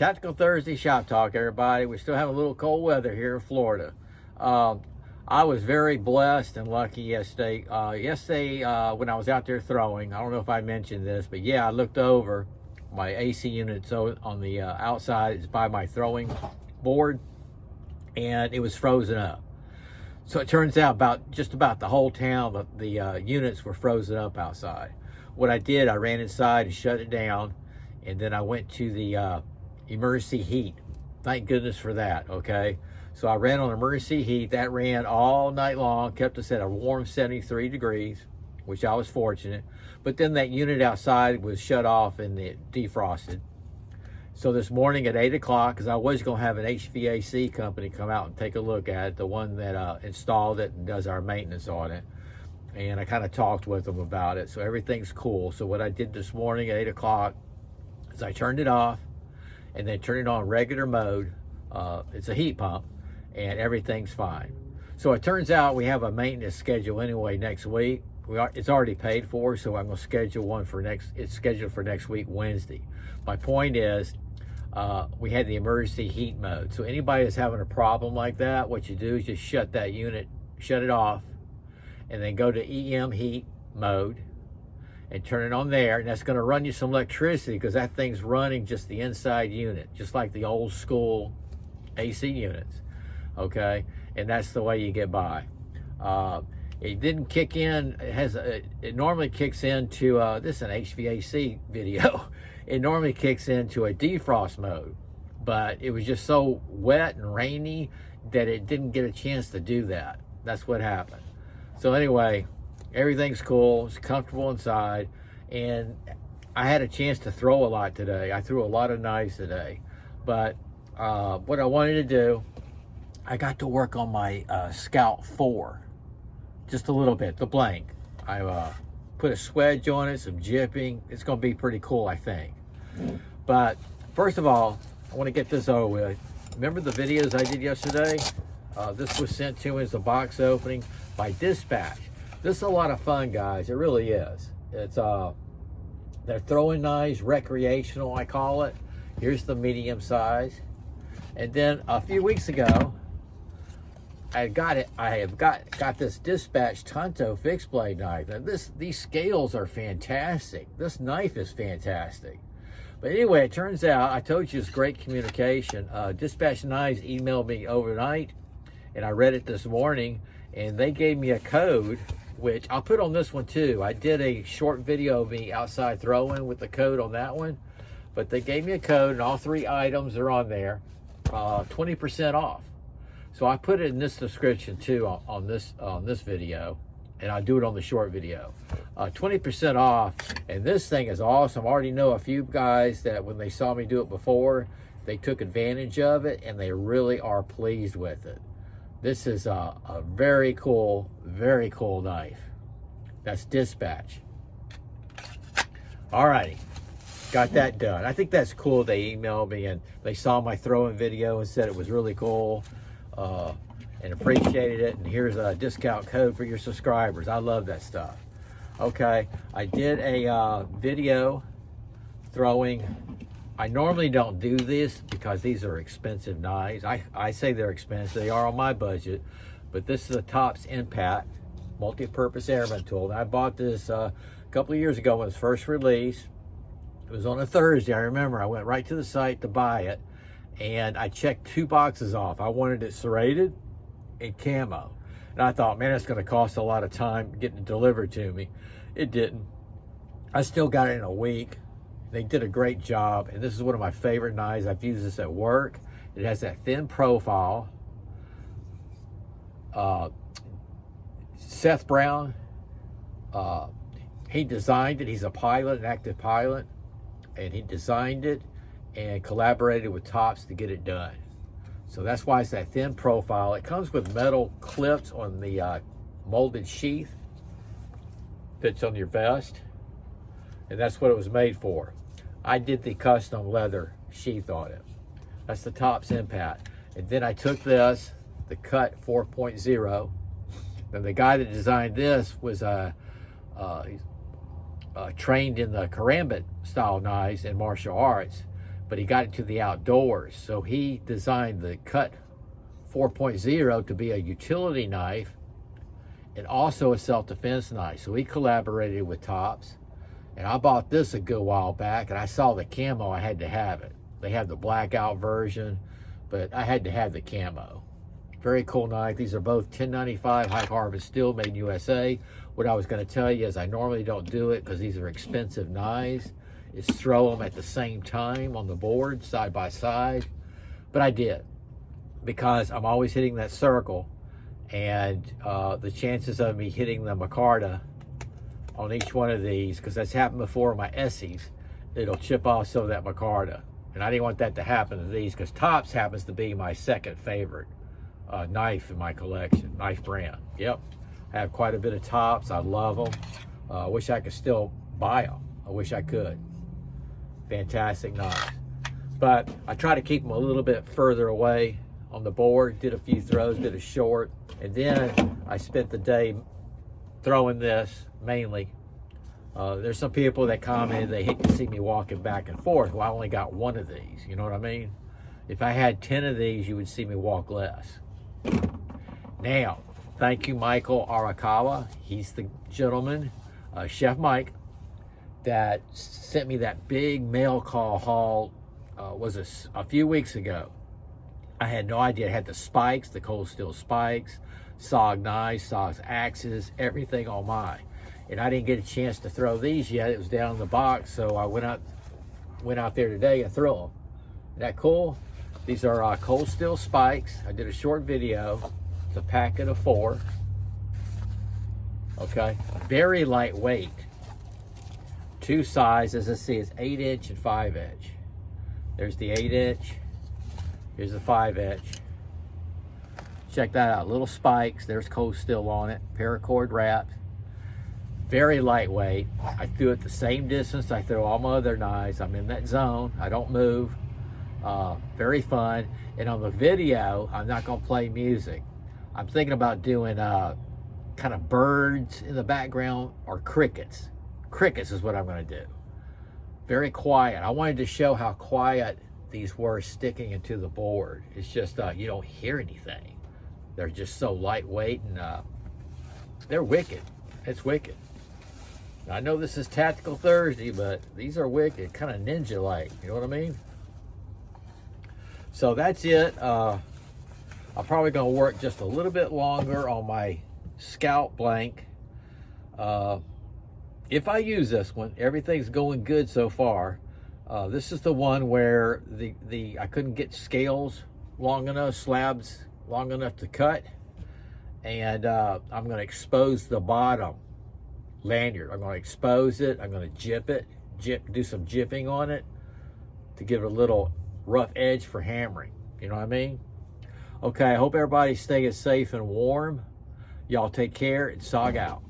Tactical Thursday Shop Talk, everybody. We still have a little cold weather here in Florida. I was very blessed and lucky yesterday. When I was out there throwing, I don't know if I mentioned this, but yeah, I looked over my AC unit so on the outside. It's by my throwing board, and it was frozen up. So it turns out just about the whole town, the units were frozen up outside. What I did, I ran inside and shut it down, and then I went to the emergency heat. Thank goodness for that, okay? So I ran on emergency heat. That ran all night long, kept us at a warm 73 degrees, which I was fortunate. But then that unit outside was shut off and it defrosted. So this morning at 8 o'clock, because I was going to have an HVAC company come out and take a look at it, the one that installed it and does our maintenance on it. And I kind of talked with them about it. So everything's cool. So what I did this morning at 8 o'clock is I turned it off and then turned it on regular mode. It's a heat pump and everything's fine. So it turns out we have a maintenance schedule anyway next week. It's already paid for, so I'm going to schedule one for it's scheduled for next week, Wednesday. My point is, we had the emergency heat mode. So anybody that's having a problem like that, what you do is just shut that unit, shut it off, and then go to EM heat mode and turn it on there. And that's going to run you some electricity because that thing's running just the inside unit, just like the old school AC units, okay? And that's the way you get by. It didn't kick in. It normally kicks into, this is an HVAC video. It normally kicks into a defrost mode, but it was just so wet and rainy that it didn't get a chance to do that. That's what happened. So anyway, everything's cool. It's comfortable inside, and I had a chance to throw a lot today. I threw a lot of knives today, but what I wanted to do, I got to work on my Scout 4. Just a little bit, the blank. I put a swedge on it, some jipping. It's gonna be pretty cool, I think. But first of all, I wanna get this over with. Remember the videos I did yesterday? This was sent to me as a box opening by Dispatch. This is a lot of fun, guys, it really is. It's they're throwing knives, recreational, I call it. Here's the medium size. And then a few weeks ago, I have got this Dispatch Tonto fixed blade knife. Now these scales are fantastic. This knife is fantastic. But anyway, it turns out, I told you it's great communication. Dispatch Knives emailed me overnight, and I read it this morning, and they gave me a code, which I'll put on this one too. I did a short video of me outside throwing with the code on that one, but they gave me a code, and all 3 items are on there, 20% off. So I put it in this description too on this video, and I'll do it on the short video. 20% off, and this thing is awesome. I already know a few guys that when they saw me do it before, they took advantage of it, and they really are pleased with it. This is a very cool knife. That's Dispatch. Alrighty, got that done. I think that's cool. They emailed me and they saw my throwing video and said it was really cool. And appreciated it, and here's a discount code for your subscribers. I love that stuff. Okay, I did a video throwing. I normally don't do this because these are expensive knives. I say they're expensive. They are on my budget, but this is a Tops Impact multi-purpose airman tool. And I bought this a couple of years ago when it was first released. It was on a Thursday. I remember I went right to the site to buy it, and I checked 2 boxes off. I wanted it serrated and camo. And I thought, man, it's gonna cost a lot of time getting it delivered to me. It didn't. I still got it in a week. They did a great job, and this is one of my favorite knives. I've used this at work. It has that thin profile. Seth Brown, he designed it. He's a pilot, an active pilot, and he designed it and collaborated with Tops to get it done. So that's why it's that thin profile. It comes with metal clips on the molded sheath. Fits on your vest. And that's what it was made for. I did the custom leather sheath on it. That's the Tops Impact. And then I took this, the Cut 4.0. And the guy that designed this was trained in the karambit style knives in martial arts. but he got into the outdoors. So he designed the Cut 4.0 to be a utility knife and also a self-defense knife. So he collaborated with Tops, and I bought this a good while back, and I saw the camo, I had to have it. They have the blackout version, but I had to have the camo. Very cool knife. These are both 1095 high carbon steel, made in USA. What I was going to tell you is I normally don't do it because these are expensive knives, is throw them at the same time on the board, side by side. But I did, because I'm always hitting that circle, and the chances of me hitting the micarta on each one of these, because that's happened before in my Essies, it'll chip off some of that micarta. And I didn't want that to happen to these, because Tops happens to be my second favorite knife in my collection, knife brand. Yep, I have quite a bit of Tops. I love them. I wish I could still buy them. I wish I could. Fantastic knives. But I try to keep them a little bit further away on the board. Did a few throws, did a short, and then I spent the day throwing this mainly. There's some people that commented they hate to see me walking back and forth. Well, I only got one of these, you know what I mean? If I had 10 of these, you would see me walk less. Now, thank you, Michael Arakawa. He's the gentleman, Chef Mike, that sent me that big mail call haul, was a few weeks ago. I had no idea. It had the spikes, the cold steel spikes, SOG knives, SOG axes, everything on mine. And I didn't get a chance to throw these yet. It was down in the box, so I went out there today and threw them. Isn't that cool? These are cold steel spikes. I did a short video. It's a packet of 4. Okay, very lightweight. 2 sizes. Let's see, it's 8-inch and 5-inch. There's the 8-inch. Here's the 5-inch. Check that out. Little spikes. There's cold steel on it. Paracord wrapped. Very lightweight. I threw it the same distance I throw all my other knives. I'm in that zone. I don't move. Very fun. And on the video, I'm not going to play music. I'm thinking about doing kind of birds in the background or crickets. Crickets is what I'm going to do. Very quiet. I wanted to show how quiet these were sticking into the board. It's just you don't hear anything. They're just so lightweight, and they're wicked. It's wicked. I know this is Tactical Thursday, but these are wicked, kind of ninja-like. You know what I mean? So that's it. I'm probably going to work just a little bit longer on my Scout blank. If I use this one, everything's going good so far. This is the one where I couldn't get scales long enough, slabs long enough to cut, and I'm going to expose the bottom lanyard. I'm going to expose it. I'm going to jip it, do some jipping on it to give it a little rough edge for hammering. You know what I mean? Okay, I hope everybody's staying safe and warm. Y'all take care, and SOG out.